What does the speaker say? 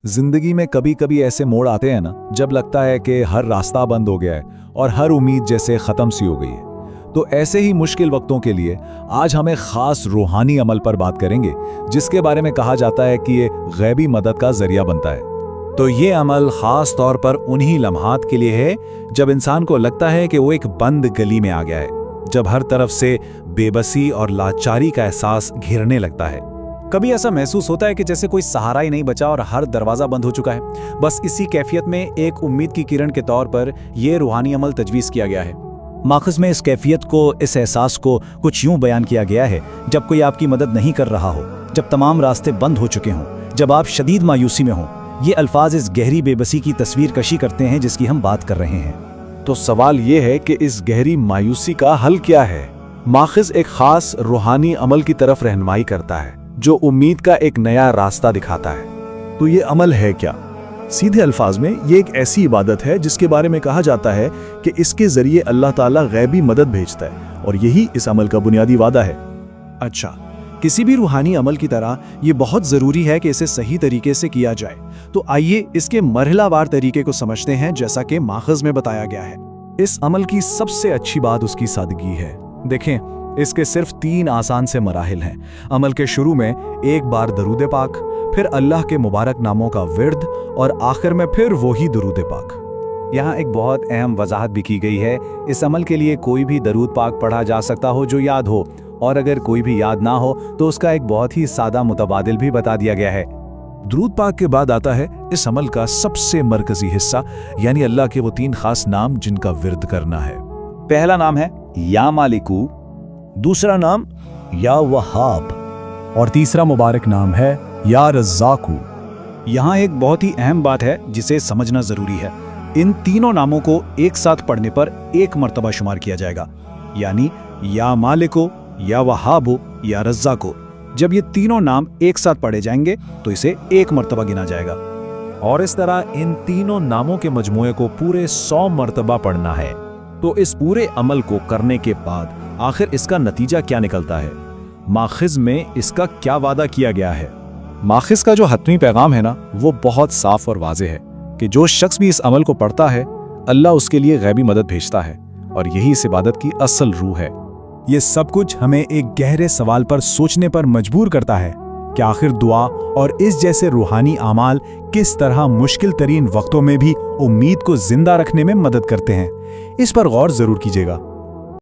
जिंदगी में कभी कभी ऐसे मोड़ आते हैं ना, जब लगता है कि हर रास्ता बंद हो गया है और हर उम्मीद जैसे ख़त्म सी हो गई है। तो ऐसे ही मुश्किल वक्तों के लिए आज हम एक ख़ास रूहानी अमल पर बात करेंगे, जिसके बारे में कहा जाता है कि ये गैबी मदद का जरिया बनता है। तो ये अमल ख़ास तौर पर उन्हीं लम्हात के लिए है जब इंसान को लगता है कि वो एक बंद गली में आ गया है, जब हर तरफ से बेबसी और लाचारी का एहसास घिरने लगता है। कभी ऐसा महसूस होता है कि जैसे कोई सहारा ही नहीं बचा और हर दरवाजा बंद हो चुका है। बस इसी कैफियत में एक उम्मीद की किरण के तौर पर यह रूहानी अमल तजवीज़ किया गया है। माखज़ में इस कैफियत को, इस एहसास को कुछ यूं बयान किया गया है, जब कोई आपकी मदद नहीं कर रहा हो, जब तमाम रास्ते बंद हो चुके हों, जब आप शदीद मायूसी में हों। ये अल्फाज इस गहरी बेबसी की तस्वीर कशी करते हैं जिसकी हम बात कर रहे हैं। तो सवाल ये है कि इस गहरी मायूसी का हल क्या है? माखज़ एक ख़ास रूहानी अमल की तरफ रहनुमाई करता है जो उम्मीद का एक नया रास्ता दिखाता है। तो ये अमल है क्या? सीधे अल्फाज में ये एक ऐसी इबादत है जिसके बारे में कहा जाता है कि इसके जरिए अल्लाह ताला गैबी मदद भेजता है, और यही इस अमल का बुनियादी वादा है। अच्छा, किसी भी रूहानी अमल की तरह ये बहुत ज़रूरी है कि इसे सही तरीके से किया जाए। तो आइए इसके मरहलावार तरीके को समझते हैं, जैसा कि माखज़ में बताया गया है। इस अमल की सबसे अच्छी बात उसकी सादगी है। देखें, इसके सिर्फ 3 आसान से मराहिल हैं। अमल के शुरू में एक बार दरूद पाक, फिर अल्लाह के मुबारक नामों का विर्द, और आखिर में फिर वही दरूद पाक। यहाँ एक बहुत अहम वजाहत भी की गई है। इस अमल के लिए कोई भी दरूद पाक पढ़ा जा सकता हो जो याद हो, और अगर कोई भी याद ना हो तो उसका एक बहुत ही सादा मुतबादिल भी बता दिया गया है। दरूद पाक के बाद आता है इस अमल का सबसे मरकजी हिस्सा, यानी अल्लाह के वो 3 खास नाम जिनका विर्द करना है। पहला नाम है या मालिकू, दूसरा नाम या वहाब, और तीसरा मुबारक नाम है या रज़्ज़ाकू। यहाँ एक बहुत ही अहम बात है जिसे समझना ज़रूरी है। इन तीनों नामों को एक साथ पढ़ने पर एक मर्तबा शुमार किया जाएगा, यानी या मालिको, या वहाबो, या रज़्ज़ाको। जब ये तीनों नाम एक साथ पढ़े जाएंगे तो इसे एक मर्तबा गिना जाएगा। और इस तरह इन तीनों नामों के मजमूए को पूरे 100 मर्तबा पढ़ना है। तो इस पूरे अमल को करने के बाद आखिर इसका नतीजा क्या निकलता है? माखज़ में इसका क्या वादा किया गया है? माखज़ का जो हतमी पैगाम है ना, वो बहुत साफ और वाज़ेह है कि जो शख्स भी इस अमल को पढ़ता है, अल्लाह उसके लिए गैबी मदद भेजता है, और यही इस इबादत की असल रूह है। ये सब कुछ हमें एक गहरे सवाल पर सोचने पर मजबूर करता है कि आखिर दुआ और इस जैसे रूहानी आमाल किस तरह मुश्किल तरीन वक्तों में भी उम्मीद को जिंदा रखने में मदद करते हैं। इस पर गौर जरूर कीजिएगा।